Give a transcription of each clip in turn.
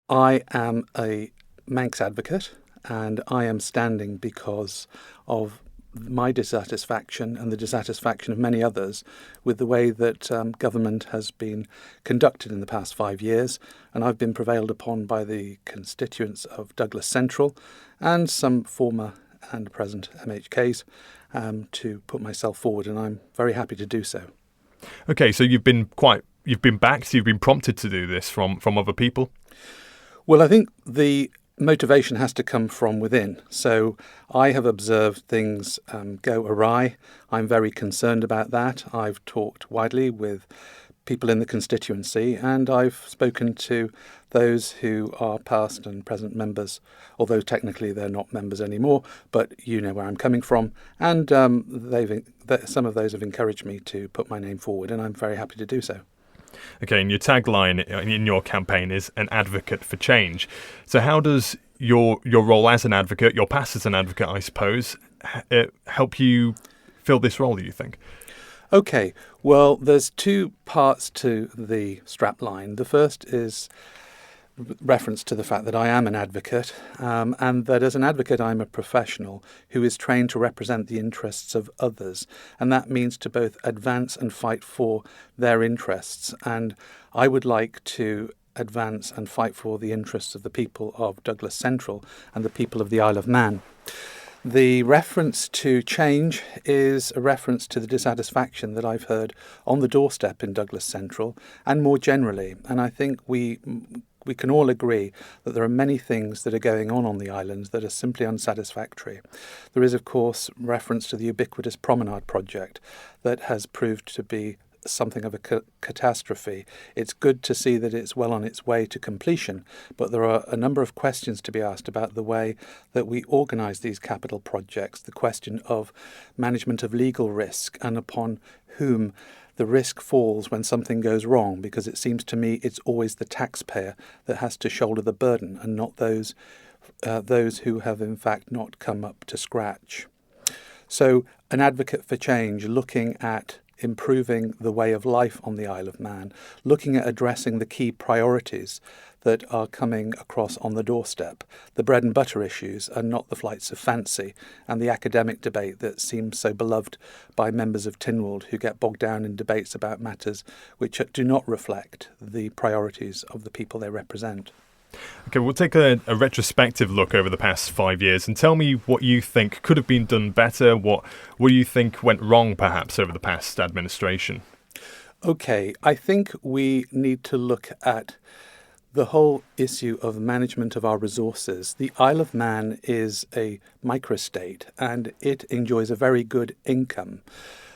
I am a Manx advocate, and I am standing because of my dissatisfaction and the dissatisfaction of many others with the way that government has been conducted in the past 5 years. And I've been prevailed upon by the constituents of Douglas Central and some former and present MHKs to put myself forward, and I'm very happy to do so. Okay, so you've been backed, you've been prompted to do this from other people? Well, I think the motivation has to come from within. So I have observed things go awry. I'm very concerned about that. I've talked widely with people in the constituency, and I've spoken to those who are past and present members, although technically they're not members anymore, but you know where I'm coming from. And some of those have encouraged me to put my name forward, and I'm very happy to do so. Okay, and your tagline in your campaign is an advocate for change. So how does your role as an advocate, your past as an advocate, I suppose, help you fill this role, do you think? Okay, well, there's two parts to the strapline. The first is reference to the fact that I am an advocate, and that as an advocate I'm a professional who is trained to represent the interests of others, and that means to both advance and fight for their interests. And I would like to advance and fight for the interests of the people of Douglas Central and the people of the Isle of Man. The reference to change is a reference to the dissatisfaction that I've heard on the doorstep in Douglas Central and more generally. And I think we can all agree that there are many things that are going on the islands that are simply unsatisfactory. There is, of course, reference to the ubiquitous promenade project that has proved to be something of a catastrophe. It's good to see that it's well on its way to completion, but there are a number of questions to be asked about the way that we organise these capital projects, the question of management of legal risk and upon whom the risk falls when something goes wrong, because it seems to me it's always the taxpayer that has to shoulder the burden and not those who have in fact not come up to scratch. So an advocate for change, looking at improving the way of life on the Isle of Man, looking at addressing the key priorities that are coming across on the doorstep, the bread and butter issues and not the flights of fancy, and the academic debate that seems so beloved by members of Tynwald who get bogged down in debates about matters which do not reflect the priorities of the people they represent. Okay, we'll take a retrospective look over the past 5 years and tell me what you think could have been done better, what do you think went wrong perhaps over the past administration? Okay, I think we need to look at the whole issue of management of our resources. The Isle of Man is a microstate and it enjoys a very good income,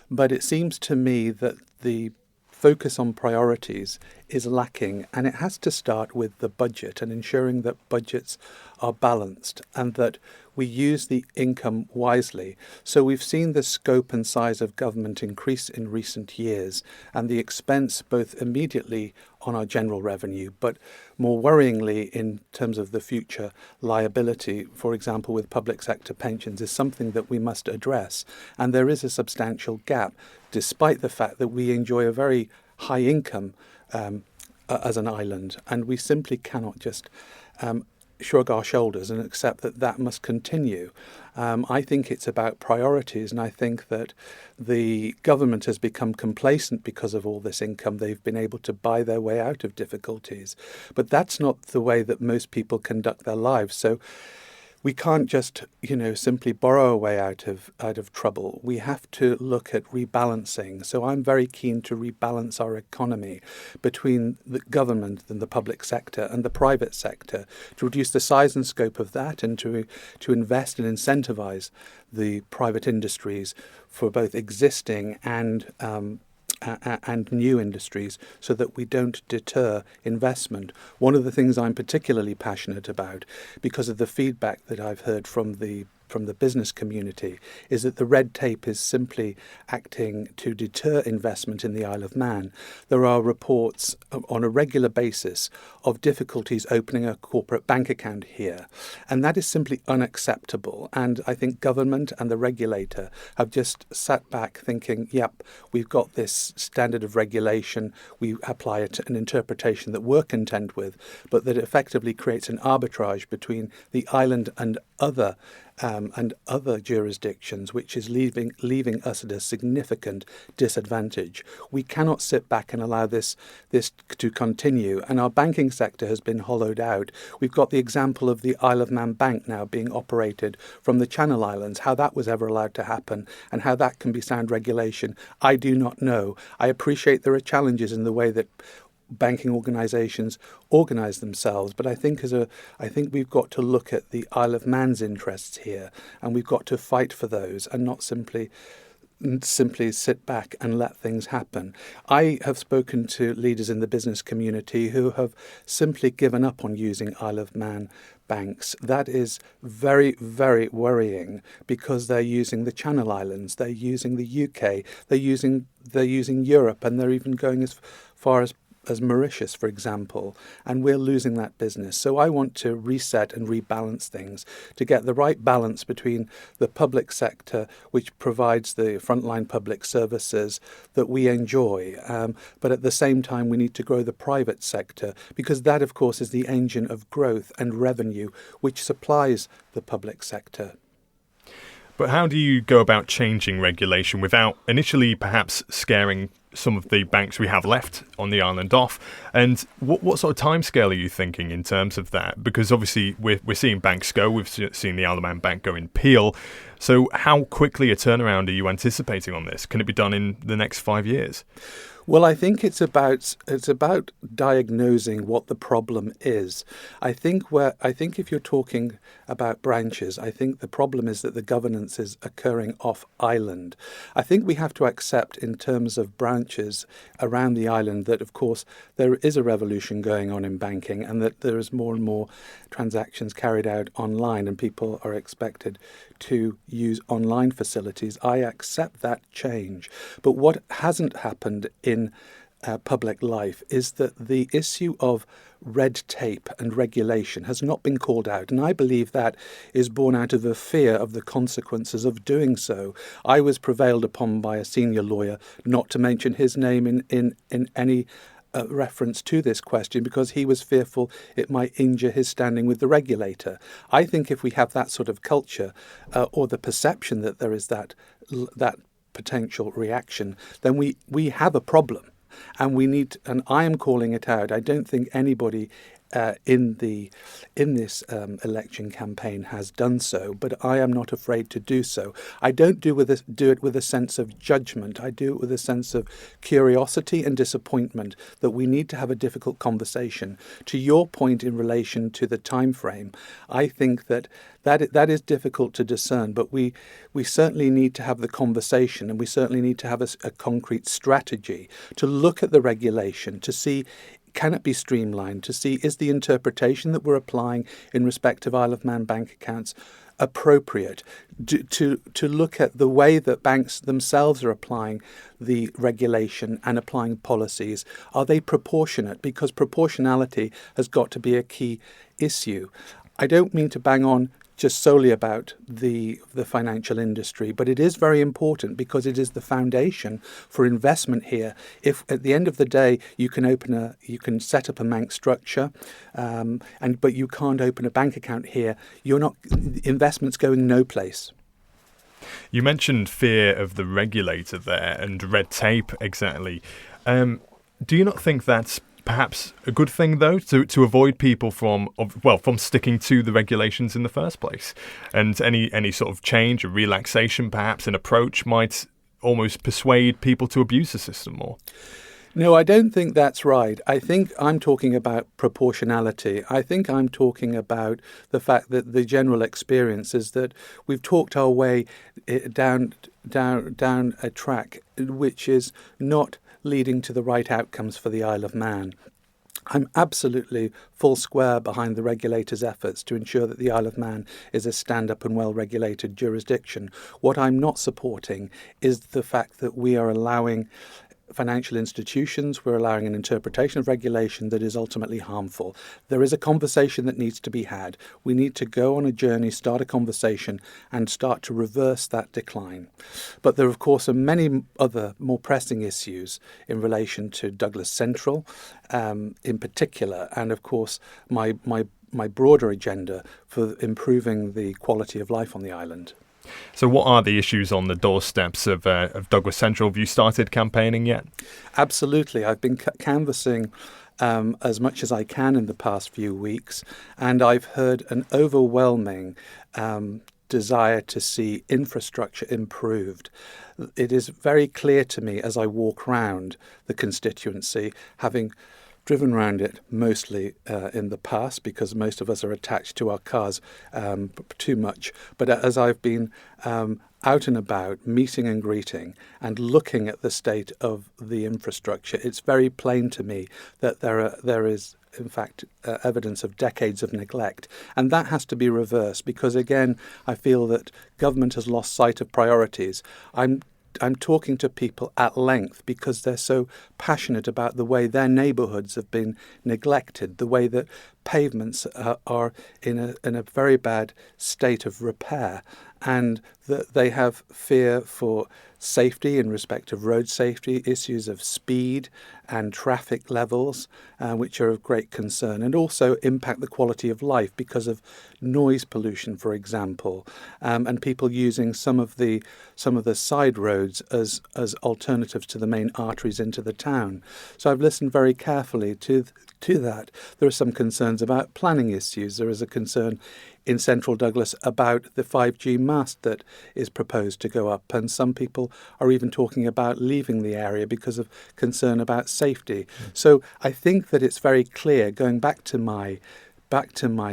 but it seems to me that the focus on priorities is lacking, and it has to start with the budget and ensuring that budgets are balanced and that we use the income wisely. So we've seen the scope and size of government increase in recent years, and the expense both immediately on our general revenue, but more worryingly in terms of the future liability, for example with public sector pensions, is something that we must address. And there is a substantial gap, despite the fact that we enjoy a very high income as an island, and we simply cannot just shrug our shoulders and accept that that must continue. I think it's about priorities, and I think that the government has become complacent because of all this income. They've been able to buy their way out of difficulties, but that's not the way that most people conduct their lives. So we can't just, simply borrow a way out of trouble. We have to look at rebalancing. So I'm very keen to rebalance our economy between the government and the public sector and the private sector, to reduce the size and scope of that, and to invest and incentivize the private industries for both existing and new industries, so that we don't deter investment. One of the things I'm particularly passionate about, because of the feedback that I've heard from the from the business community is that the red tape is simply acting to deter investment in the Isle of Man. There are reports on a regular basis of difficulties opening a corporate bank account here, and that is simply unacceptable. And I think government and the regulator have just sat back thinking, yep, we've got this standard of regulation, we apply an interpretation that we're content with, but that effectively creates an arbitrage between the island and other jurisdictions, which is leaving us at a significant disadvantage. We cannot sit back and allow this to continue, and our banking sector has been hollowed out. We've got the example of the Isle of Man Bank now being operated from the Channel Islands. How that was ever allowed to happen and how that can be sound regulation, I do not know. I appreciate there are challenges in the way that banking organisations organise themselves, but I think we've got to look at the Isle of Man's interests here, and we've got to fight for those and not simply sit back and let things happen. I have spoken to leaders in the business community who have simply given up on using Isle of Man banks. That is very, very worrying, because they're using the Channel Islands, they're using the UK, they're using Europe, and they're even going as far as Mauritius, for example, and we're losing that business. So I want to reset and rebalance things to get the right balance between the public sector, which provides the frontline public services that we enjoy, but at the same time we need to grow the private sector, because that, of course, is the engine of growth and revenue which supplies the public sector. But how do you go about changing regulation without initially perhaps scaring some of the banks we have left on the island off? And what sort of timescale are you thinking in terms of that? Because obviously we're seeing banks go. We've seen the Isle of Man Bank go in Peel. So how quickly a turnaround are you anticipating on this? Can it be done in the next 5 years? Well, I think it's about diagnosing what the problem is. I think if you're talking about branches, I think the problem is that the governance is occurring off island. I think we have to accept, in terms of branches around the island, that of course there is a revolution going on in banking, and that there is more and more transactions carried out online, and people are expected to use online facilities. I accept that change. But what hasn't happened in public life is that the issue of red tape and regulation has not been called out. And I believe that is born out of a fear of the consequences of doing so. I was prevailed upon by a senior lawyer not to mention his name in any reference to this question, because he was fearful it might injure his standing with the regulator. I think if we have that sort of culture, or the perception that there is that potential reaction, then we have a problem, and we need. And I am calling it out. I don't think anybody in this election campaign has done so, but I am not afraid to do so. I don't do it with a sense of judgment. I do it with a sense of curiosity and disappointment that we need to have a difficult conversation. To your point in relation to the time frame, I think that is difficult to discern, but we certainly need to have the conversation, and we certainly need to have a concrete strategy to look at the regulation, to see, can it be streamlined, to see, is the interpretation that we're applying in respect of Isle of Man bank accounts appropriate, to look at the way that banks themselves are applying the regulation and applying policies. Are they proportionate? Because proportionality has got to be a key issue. I don't mean to bang on just solely about the financial industry, but it is very important, because it is the foundation for investment here. If at the end of the day you can set up a Manx structure, but you can't open a bank account here, investment's going no place. You mentioned fear of the regulator there and red tape, exactly. Do you not think that's perhaps a good thing, though, to avoid people from sticking to the regulations in the first place? And any sort of change or relaxation, perhaps an approach, might almost persuade people to abuse the system more? No, I don't think that's right. I think I'm talking about proportionality. I think I'm talking about the fact that the general experience is that we've talked our way down a track which is not leading to the right outcomes for the Isle of Man. I'm absolutely full square behind the regulator's efforts to ensure that the Isle of Man is a stand-up and well-regulated jurisdiction. What I'm not supporting is the fact that we are allowing financial institutions, we're allowing an interpretation of regulation that is ultimately harmful. There is a conversation that needs to be had. We need to go on a journey, start a conversation, and start to reverse that decline. But there, of course, are many other more pressing issues in relation to Douglas Central, in particular, and of course, my broader agenda for improving the quality of life on the island. So what are the issues on the doorsteps of Douglas Central? Have you started campaigning yet? Absolutely. I've been canvassing as much as I can in the past few weeks, and I've heard an overwhelming desire to see infrastructure improved. It is very clear to me as I walk round the constituency, having driven around it mostly in the past, because most of us are attached to our cars too much. But as I've been out and about, meeting and greeting and looking at the state of the infrastructure, it's very plain to me that there is in fact evidence of decades of neglect, and that has to be reversed, because again I feel that government has lost sight of priorities. I'm talking to people at length because they're so passionate about the way their neighbourhoods have been neglected, the way that pavements are in a very bad state of repair, and that they have fear for safety in respect of road safety, issues of speed and traffic levels, which are of great concern, and also impact the quality of life because of noise pollution, for example, and people using some of the side roads as alternatives to the main arteries into the town. So I've listened very carefully to that. There are some concerns about planning issues. There is a concern in central Douglas about the 5G mast that is proposed to go up, and some people are even talking about leaving the area because of concern about safety. So I think that it's very clear, going back to my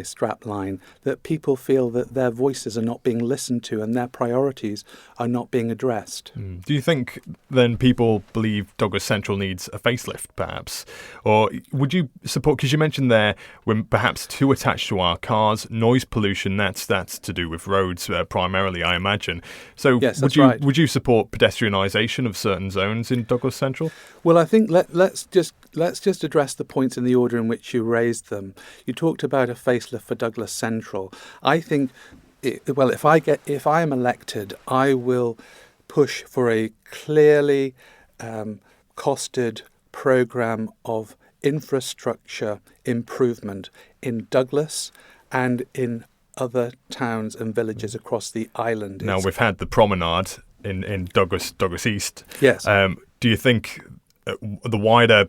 strap line, that people feel that their voices are not being listened to and their priorities are not being addressed. Do you think then people believe Douglas Central needs a facelift, perhaps? Or would you support, because you mentioned there we're perhaps too attached to our cars, noise pollution, that's to do with roads primarily, I imagine. So yes, would you support pedestrianisation of certain zones in Douglas Central? Well, I think let's just address the points in the order in which you raised them. You talked about a facelift for Douglas Central. I think, if I am elected, I will push for a clearly costed programme of infrastructure improvement in Douglas and in other towns and villages across the island. Now, we've had the promenade in Douglas East. Yes. Do you think the wider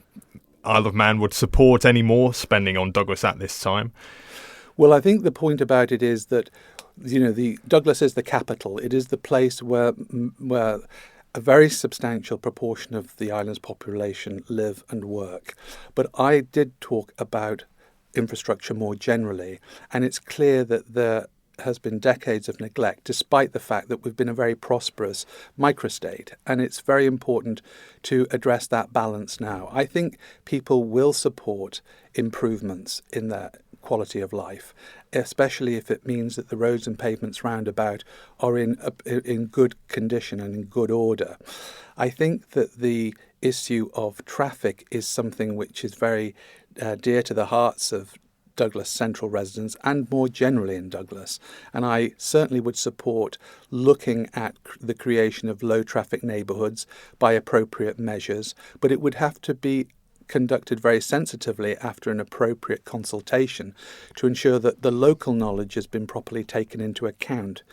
Isle of Man would support any more spending on Douglas at this time? Well, I think the point about it is that, the Douglas is the capital. It is the place where a very substantial proportion of the island's population live and work. But I did talk about infrastructure more generally, and it's clear that there has been decades of neglect, despite the fact that we've been a very prosperous microstate, and it's very important to address that balance now. I think people will support improvements in their quality of life, especially if it means that the roads and pavements roundabout are in good condition and in good order. I think that the issue of traffic is something which is very dear to the hearts of Douglas Central residents and more generally in Douglas. And I certainly would support looking at the creation of low traffic neighbourhoods by appropriate measures, but it would have to be conducted very sensitively after an appropriate consultation to ensure that the local knowledge has been properly taken into account.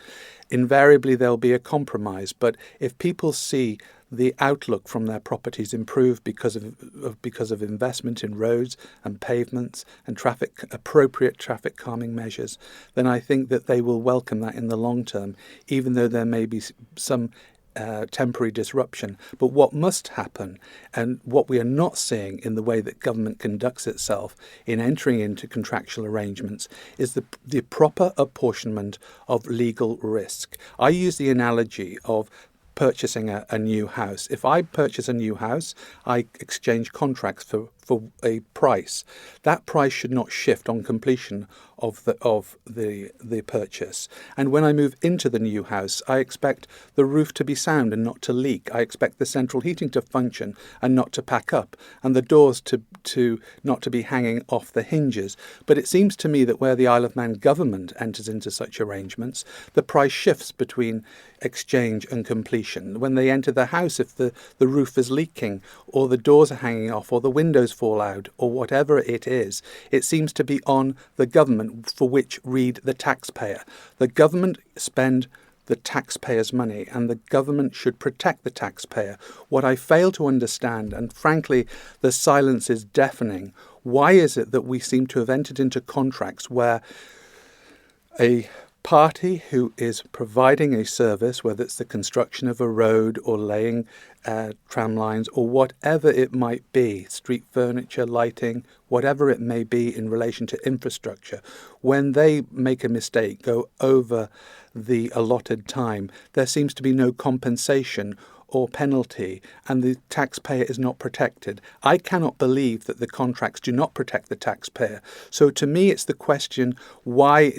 Invariably there'll be a compromise, but if people see the outlook from their properties improve because of investment in roads and pavements and appropriate traffic calming measures, then I think that they will welcome that in the long term, even though there may be some temporary disruption. But what must happen, and what we are not seeing in the way that government conducts itself in entering into contractual arrangements, is the proper apportionment of legal risk. I use the analogy of purchasing a new house. If I purchase a new house, I exchange contracts for a price, that price should not shift on completion of the purchase. And when I move into the new house, I expect the roof to be sound and not to leak. I expect the central heating to function and not to pack up, and the doors to not to be hanging off the hinges. But it seems to me that where the Isle of Man government enters into such arrangements, the price shifts between exchange and completion. When they enter the house, if the roof is leaking or the doors are hanging off or the windows fall out or whatever it is, it seems to be on the government, for which read the taxpayer. The government spend the taxpayer's money, and the government should protect the taxpayer. What I fail to understand, and frankly the silence is deafening, why is it that we seem to have entered into contracts where a party who is providing a service, whether it's the construction of a road or laying tram lines or whatever it might be, street furniture, lighting, whatever it may be in relation to infrastructure, when they make a mistake, go over the allotted time, there seems to be no compensation or penalty, and the taxpayer is not protected. I cannot believe that the contracts do not protect the taxpayer. So to me, it's the question, why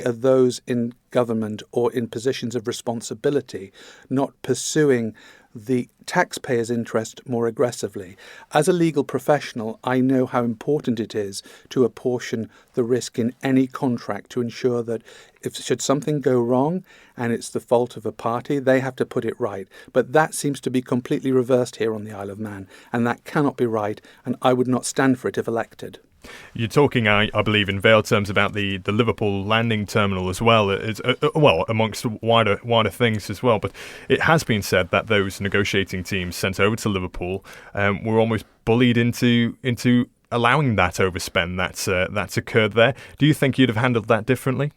are those in government or in positions of responsibility not pursuing the taxpayer's interest more aggressively? As a legal professional, I know how important it is to apportion the risk in any contract to ensure that should something go wrong and it's the fault of a party, they have to put it right. But that seems to be completely reversed here on the Isle of Man, and that cannot be right, and I would not stand for it if elected. You're talking, I believe, in veiled terms about the Liverpool landing terminal as well. It's, well, amongst wider things as well. But it has been said that those negotiating teams sent over to Liverpool were almost bullied into allowing that overspend that's occurred there. Do you think you'd have handled that differently?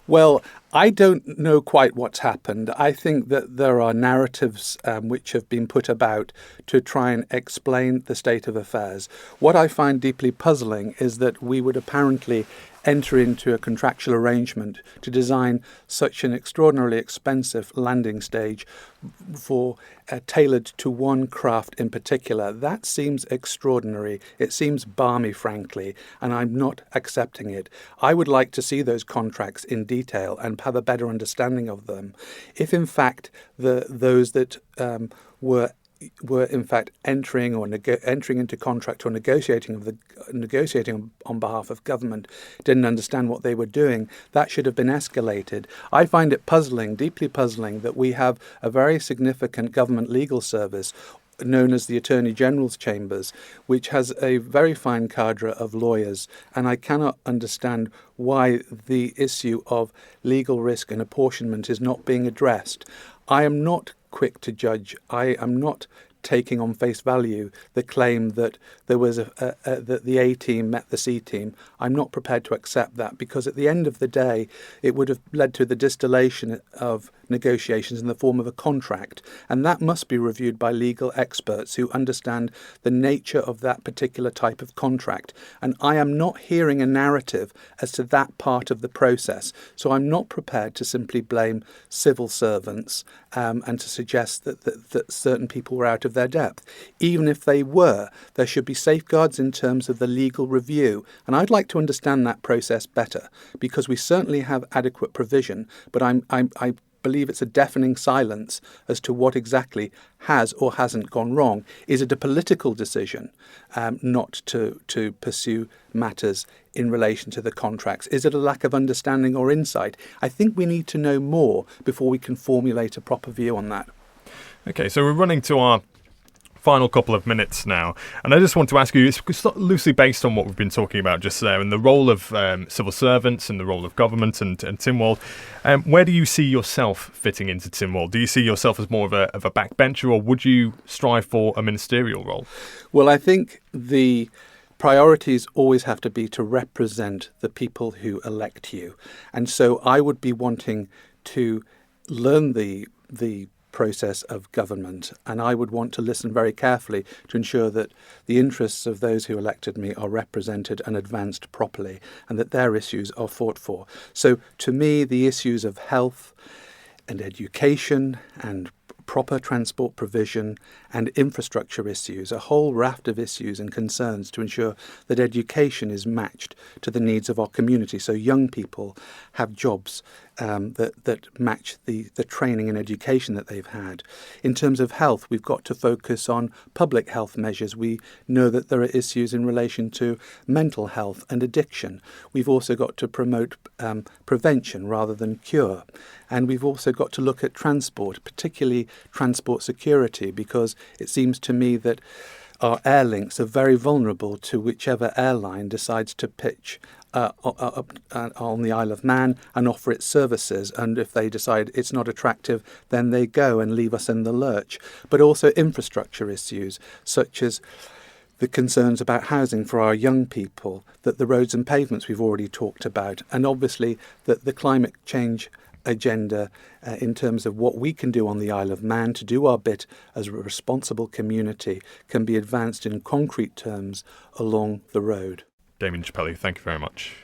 Well, I don't know quite what's happened. I think that there are narratives which have been put about to try and explain the state of affairs. What I find deeply puzzling is that we would apparently enter into a contractual arrangement to design such an extraordinarily expensive landing stage for tailored to one craft in particular. That seems extraordinary. It seems balmy, frankly, and I'm not accepting it. I would like to see those contracts in detail and have a better understanding of them. If in fact those that were in fact entering into contract or negotiating on behalf of government didn't understand what they were doing, that should have been escalated. I find it puzzling, deeply puzzling, that we have a very significant government legal service known as the Attorney General's Chambers, which has a very fine cadre of lawyers, and I cannot understand why the issue of legal risk and apportionment is not being addressed. I am not quick to judge. I am not taking on face value the claim that there was that the A team met the C team. I'm not prepared to accept that, because at the end of the day, it would have led to the distillation of negotiations in the form of a contract, and that must be reviewed by legal experts who understand the nature of that particular type of contract. And I am not hearing a narrative as to that part of the process, so I'm not prepared to simply blame civil servants and to suggest that certain people were out of their depth. Even if they were, there should be safeguards in terms of the legal review, and I'd like to understand that process better, because we certainly have adequate provision, but I believe it's a deafening silence as to what exactly has or hasn't gone wrong. Is it a political decision not to pursue matters in relation to the contracts? Is it a lack of understanding or insight? I think we need to know more before we can formulate a proper view on that. Okay, so we're running to our final couple of minutes now, and I just want to ask you, it's loosely based on what we've been talking about just there, and the role of civil servants and the role of government and Tynwald. Where do you see yourself fitting into Tynwald? Do you see yourself as more of a backbencher, or would you strive for a ministerial role? Well, I think the priorities always have to be to represent the people who elect you, and so I would be wanting to learn the process of government, and I would want to listen very carefully to ensure that the interests of those who elected me are represented and advanced properly, and that their issues are fought for. So to me, the issues of health and education and proper transport provision and infrastructure issues, a whole raft of issues and concerns to ensure that education is matched to the needs of our community, so young people have jobs that match the training and education that they've had. In terms of health, we've got to focus on public health measures. We know that there are issues in relation to mental health and addiction. We've also got to promote prevention rather than cure. And we've also got to look at transport, particularly transport security, because it seems to me that our air links are very vulnerable to whichever airline decides to pitch on the Isle of Man and offer its services. And if they decide it's not attractive, then they go and leave us in the lurch. But also infrastructure issues, such as the concerns about housing for our young people, that the roads and pavements we've already talked about, and obviously that the climate change agenda in terms of what we can do on the Isle of Man to do our bit as a responsible community can be advanced in concrete terms along the road. Damian Ciappelli, thank you very much.